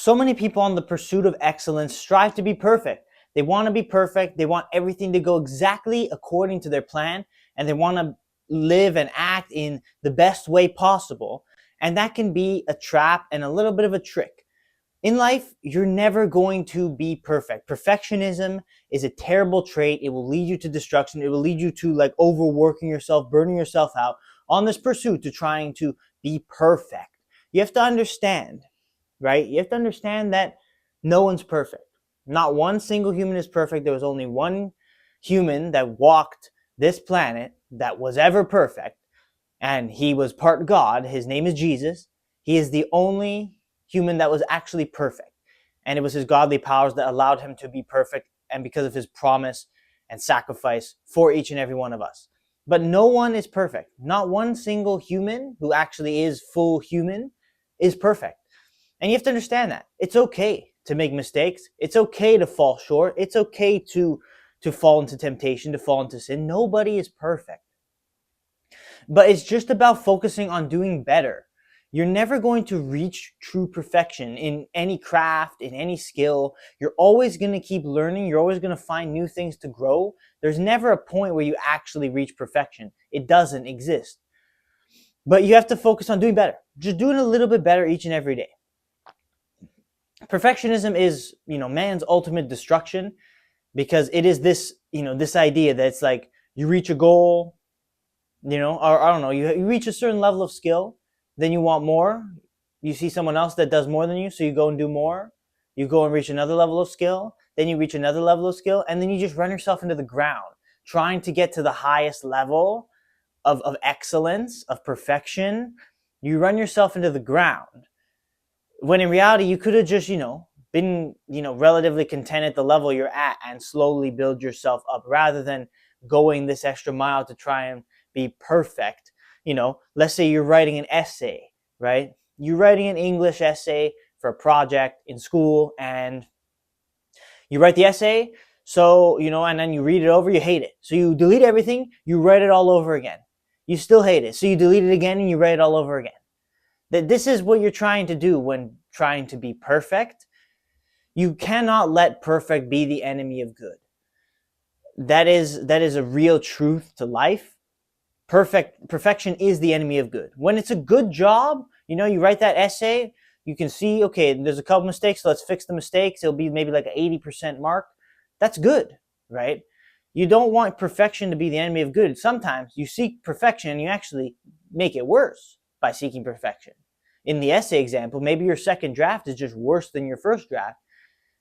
So many people on the pursuit of excellence strive to be perfect. They want to be perfect. They want everything to go exactly according to their plan, and they want to live and act in the best way possible. And that can be a trap and a little bit of a trick. In life, you're never going to be perfect. Perfectionism is a terrible trait. It will lead you to destruction. It will lead you to like overworking yourself, burning yourself out on this pursuit to trying to be perfect. You have to understand, right? You have to understand that no one's perfect. Not one single human is perfect. There was only one human that walked this planet that was ever perfect, and he was part God. His name is Jesus. He is the only human that was actually perfect. And it was his godly powers that allowed him to be perfect, and because of his promise and sacrifice for each and every one of us. But no one is perfect. Not one single human who actually is full human is perfect. And you have to understand that. It's okay to make mistakes. It's okay to fall short. It's okay to fall into temptation, to fall into sin. Nobody is perfect. But it's just about focusing on doing better. You're never going to reach true perfection in any craft, in any skill. You're always going to keep learning. You're always going to find new things to grow. There's never a point where you actually reach perfection. It doesn't exist. But you have to focus on doing better. Just doing a little bit better each and every day. Perfectionism is, man's ultimate destruction, because it is this, this idea that it's like you reach a goal, or I don't know, you reach a certain level of skill, then you want more. You see someone else that does more than you, so you go and do more. You go and reach another level of skill, then you reach another level of skill, and then you just run yourself into the ground, trying to get to the highest level of excellence, of perfection. You run yourself into the ground. When in reality, you could have just, been, relatively content at the level you're at and slowly build yourself up rather than going this extra mile to try and be perfect. Let's say you're writing an essay, right? You're writing an English essay for a project in school, and you write the essay, so, and then you read it over, you hate it. So you delete everything, you write it all over again. You still hate it. So you delete it again and you write it all over again. That this is what you're trying to do when trying to be perfect. You cannot let perfect be the enemy of good. That is a real truth to life. Perfection is the enemy of good. When it's a good job, you write that essay, you can see, okay, there's a couple mistakes, so let's fix the mistakes. It'll be maybe like an 80% mark. That's good, right? You don't want perfection to be the enemy of good. Sometimes you seek perfection and you actually make it worse by seeking perfection. In the essay example, maybe your second draft is just worse than your first draft,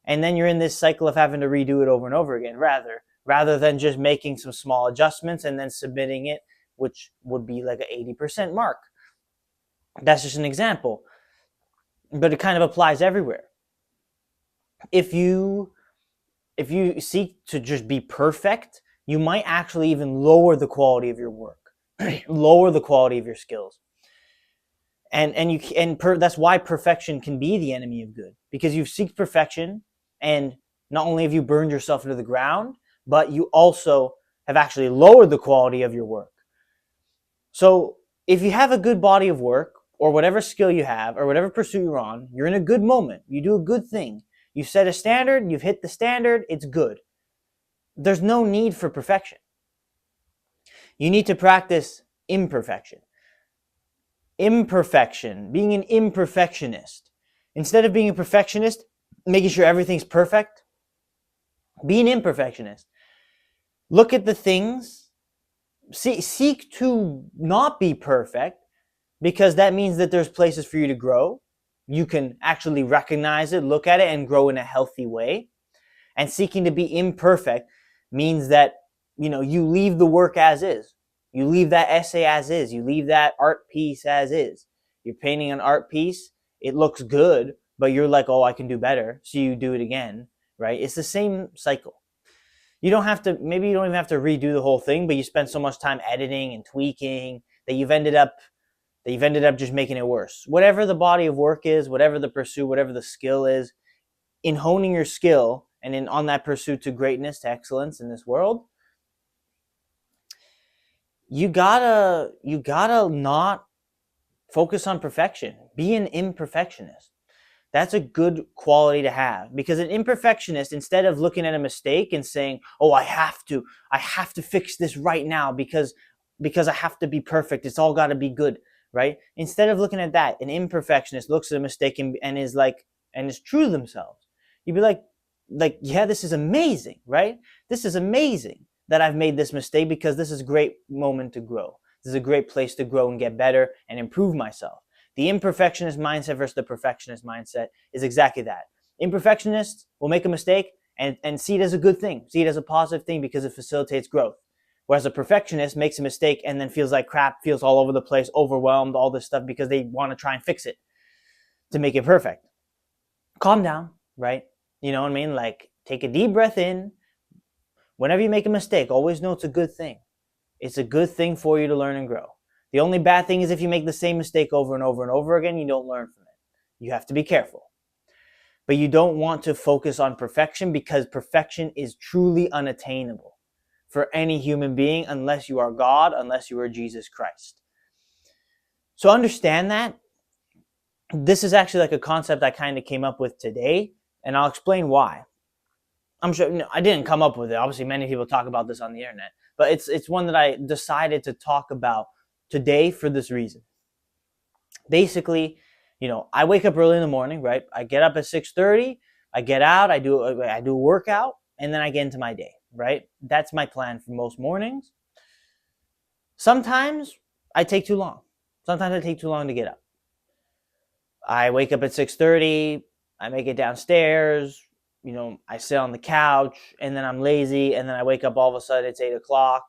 and then you're in this cycle of having to redo it over and over again, rather than just making some small adjustments and then submitting it, which would be like an 80% mark. That's just an example, but it kind of applies everywhere. If you seek to just be perfect, you might actually even lower the quality of your work, lower the quality of your skills. That's why perfection can be the enemy of good, because you seek perfection, and not only have you burned yourself into the ground, but you also have actually lowered the quality of your work. So if you have a good body of work, or whatever skill you have, or whatever pursuit you're on, you're in a good moment, you do a good thing, you set a standard, you've hit the standard, it's good. There's no need for perfection. You need to practice imperfection. Imperfection, being an imperfectionist. Instead of being a perfectionist, making sure everything's perfect, be an imperfectionist. Look at the things, seek to not be perfect, because that means that there's places for you to grow. You can actually recognize it, look at it, and grow in a healthy way. And seeking to be imperfect means that, you leave the work as is. You leave that essay as is. You leave that art piece as is. You're painting an art piece. It looks good, but you're like, oh, I can do better. So you do it again, right? It's the same cycle. Maybe you don't even have to redo the whole thing, but you spend so much time editing and tweaking that you've ended up just making it worse. Whatever the body of work is, whatever the pursuit, whatever the skill is, in honing your skill and on that pursuit to greatness, to excellence in this world, you gotta not focus on perfection. Be an imperfectionist. That's a good quality to have, because an imperfectionist, instead of looking at a mistake and saying, "Oh, I have to fix this right now because I have to be perfect. It's all got to be good," right? Instead of looking at that, an imperfectionist looks at a mistake and is like, and is true to themselves. You'd be like, yeah, this is amazing, right? This is amazing that I've made this mistake, because this is a great moment to grow. This is a great place to grow and get better and improve myself. The imperfectionist mindset versus the perfectionist mindset is exactly that. Imperfectionists will make a mistake and see it as a good thing, see it as a positive thing, because it facilitates growth. Whereas a perfectionist makes a mistake and then feels like crap, feels all over the place, overwhelmed, all this stuff, because they want to try and fix it to make it perfect. Calm down, right? You know what I mean? Like, take a deep breath in. Whenever you make a mistake, always know it's a good thing. It's a good thing for you to learn and grow. The only bad thing is if you make the same mistake over and over and over again, you don't learn from it. You have to be careful. But you don't want to focus on perfection, because perfection is truly unattainable for any human being, unless you are God, unless you are Jesus Christ. So understand that. This is actually like a concept I kind of came up with today, and I'll explain why. I'm sure I didn't come up with it. Obviously, many people talk about this on the internet, but it's one that I decided to talk about today for this reason. Basically, I wake up early in the morning, right? I get up at 6:30. I get out. I do a workout, and then I get into my day, right? That's my plan for most mornings. Sometimes I take too long. Sometimes I take too long to get up. I wake up at 6:30. I make it downstairs. I sit on the couch, and then I'm lazy, and then I wake up, all of a sudden it's 8 o'clock.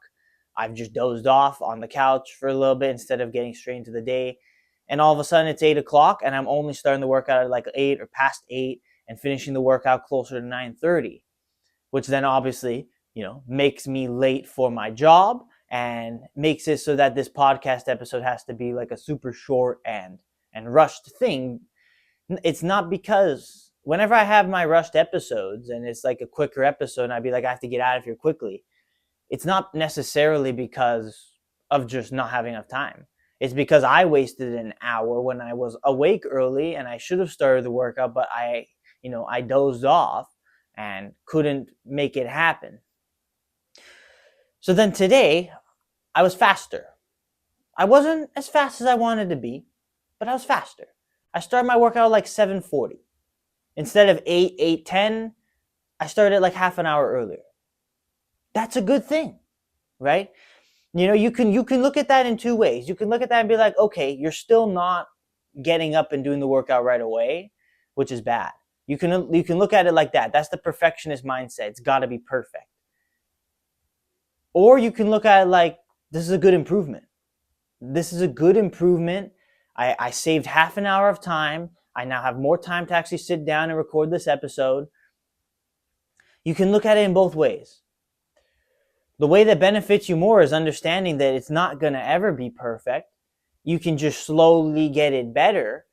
I've just dozed off on the couch for a little bit instead of getting straight into the day. And all of a sudden it's 8 o'clock, and I'm only starting the workout at like 8 or past 8 and finishing the workout closer to 9:30, which then obviously, makes me late for my job and makes it so that this podcast episode has to be like a super short and rushed thing. It's not, because whenever I have my rushed episodes and it's like a quicker episode and I'd be like, I have to get out of here quickly, it's not necessarily because of just not having enough time. It's because I wasted an hour when I was awake early and I should have started the workout, but I dozed off and couldn't make it happen. So then today, I was faster. I wasn't as fast as I wanted to be, but I was faster. I started my workout at like 7:40. Instead of 8, 8:10, I started like half an hour earlier. That's a good thing, right? You can look at that in two ways. You can look at that and be like, okay, you're still not getting up and doing the workout right away, which is bad. You can look at it like that. That's the perfectionist mindset. It's got to be perfect. Or you can look at it like, this is a good improvement. This is a good improvement. I saved half an hour of time. I now have more time to actually sit down and record this episode. You can look at it in both ways. The way that benefits you more is understanding that it's not going to ever be perfect. You can just slowly get it better,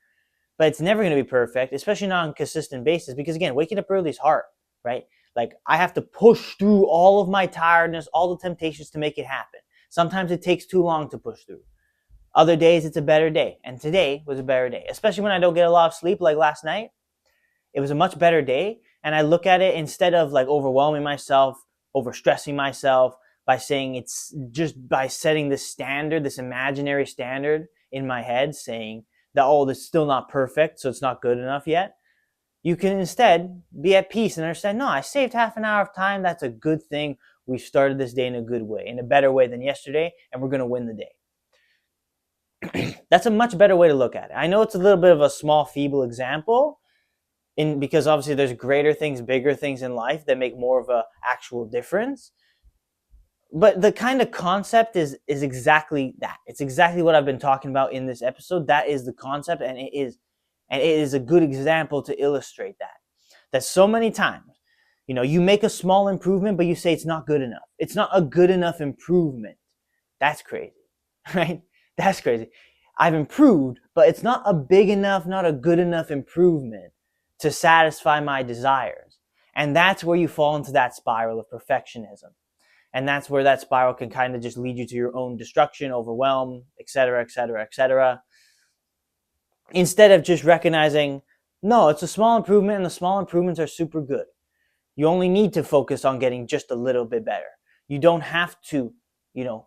but it's never going to be perfect, especially not on a consistent basis, because again, waking up early is hard, right? Like, I have to push through all of my tiredness, all the temptations to make it happen. Sometimes it takes too long to push through. Other days it's a better day, and today was a better day, especially when I don't get a lot of sleep like last night. It was a much better day, and I look at it, instead of like overwhelming myself, overstressing myself by saying, it's just by setting this standard, this imaginary standard in my head, saying that, oh, this is still not perfect, so it's not good enough yet. You can instead be at peace and understand, no, I saved half an hour of time. That's a good thing. We started this day in a good way, in a better way than yesterday, and we're going to win the day. That's a much better way to look at it. I know it's a little bit of a small, feeble example, because obviously there's greater things, bigger things in life that make more of an actual difference. But the kind of concept is exactly that. It's exactly what I've been talking about in this episode. That is the concept, and it is a good example to illustrate that. That so many times, you make a small improvement, but you say it's not good enough. It's not a good enough improvement. That's crazy, right? That's crazy. I've improved, but it's not a big enough, not a good enough improvement to satisfy my desires. And that's where you fall into that spiral of perfectionism. And that's where that spiral can kind of just lead you to your own destruction, overwhelm, etc., etc., etc. Instead of just recognizing, No, it's a small improvement, and the small improvements are super good. You only need to focus on getting just a little bit better. You don't have to, you know,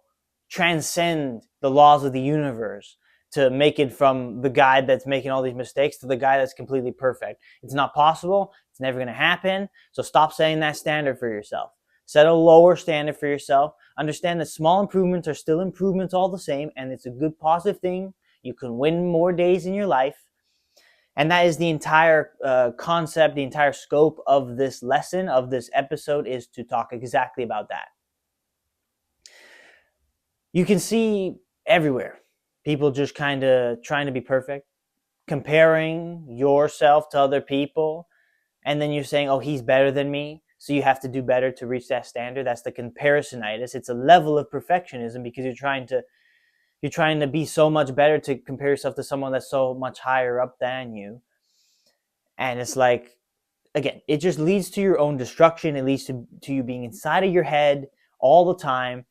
transcend the laws of the universe to make it from the guy that's making all these mistakes to the guy that's completely perfect. It's not possible. It's never going to happen. So stop setting that standard for yourself. Set a lower standard for yourself. Understand that small improvements are still improvements all the same, and it's a good positive thing. You can win more days in your life. And that is the entire concept, the entire scope of this lesson, of this episode, is to talk exactly about that. You can see everywhere people just kind of trying to be perfect, comparing yourself to other people, and then you're saying, oh, he's better than me, so you have to do better to reach that standard. That's the comparisonitis. It's a level of perfectionism because you're trying to be so much better to compare yourself to someone that's so much higher up than you. And it's like, again, it just leads to your own destruction. It leads to you being inside of your head all the time.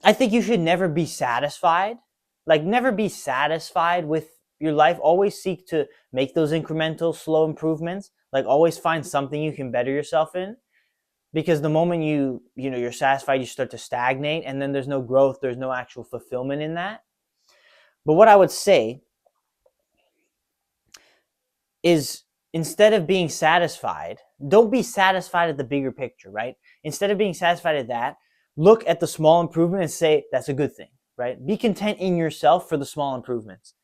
I think you should never be satisfied. Like, never be satisfied with your life. Always seek to make those incremental, slow improvements. Like, always find something you can better yourself in. Because the moment you're satisfied, you start to stagnate, and then there's no growth, there's no actual fulfillment in that. But what I would say is, instead of being satisfied, don't be satisfied at the bigger picture, right? Instead of being satisfied at that, look at the small improvement and say, that's a good thing, right? Be content in yourself for the small improvements,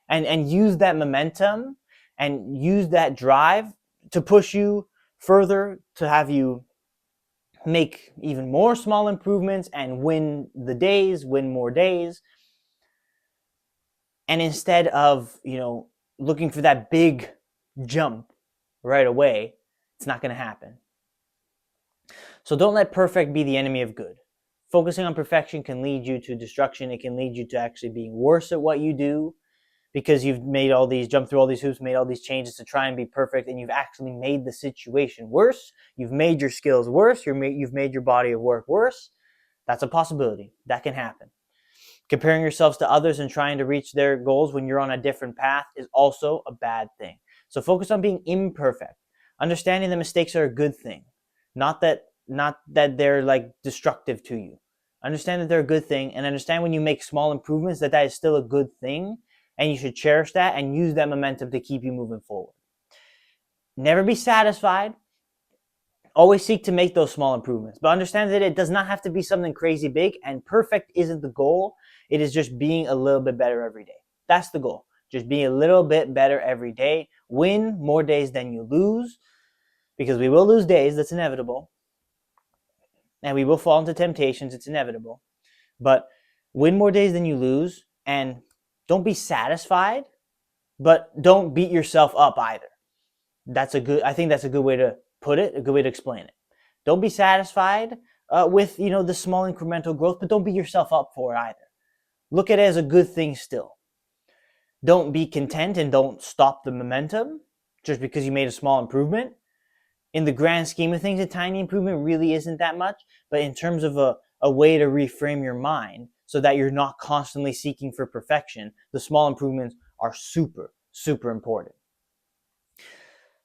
and use that momentum and use that drive to push you further, to have you make even more small improvements and win more days. And instead of, looking for that big jump right away, it's not going to happen. So don't let perfect be the enemy of good. Focusing on perfection can lead you to destruction. It can lead you to actually being worse at what you do, because you've jumped through all these hoops, made all these changes to try and be perfect, and you've actually made the situation worse. You've made your skills worse. You've made your body of work worse. That's a possibility. That can happen. Comparing yourselves to others and trying to reach their goals when you're on a different path is also a bad thing. So focus on being imperfect. Understanding that mistakes are a good thing. Not that they're like destructive to you. Understand that they're a good thing, and understand when you make small improvements that is still a good thing, and you should cherish that and use that momentum to keep you moving forward. Never be satisfied. Always seek to make those small improvements, but understand that it does not have to be something crazy big, and perfect isn't the goal. It is just being a little bit better every day. That's the goal. Just being a little bit better every day. Win more days than you lose, because we will lose days. That's inevitable. And we will fall into temptations. It's inevitable. But win more days than you lose, and don't be satisfied, but don't beat yourself up either. I think that's a good way to put it, a good way to explain it. Don't be satisfied with, the small incremental growth, but don't beat yourself up for it either. Look at it as a good thing still. Don't be content and don't stop the momentum just because you made a small improvement. In the grand scheme of things, a tiny improvement really isn't that much, but in terms of a way to reframe your mind so that you're not constantly seeking for perfection, the small improvements are super, super important.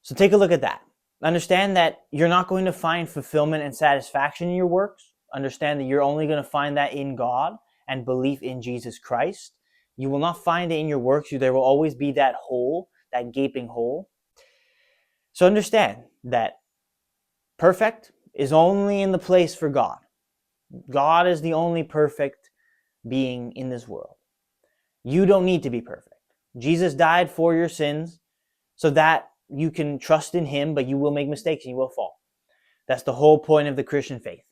So take a look at that. Understand that you're not going to find fulfillment and satisfaction in your works. Understand that you're only going to find that in God and belief in Jesus Christ. You will not find it in your works. There will always be that hole, that gaping hole. So understand that perfect is only in the place for God. God is the only perfect being in this world. You don't need to be perfect. Jesus died for your sins so that you can trust in him, but you will make mistakes and you will fall. That's the whole point of the Christian faith.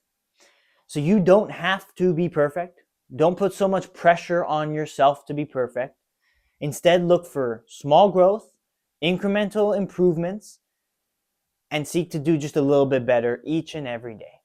So you don't have to be perfect. Don't put so much pressure on yourself to be perfect. Instead, look for small growth, incremental improvements, and seek to do just a little bit better each and every day.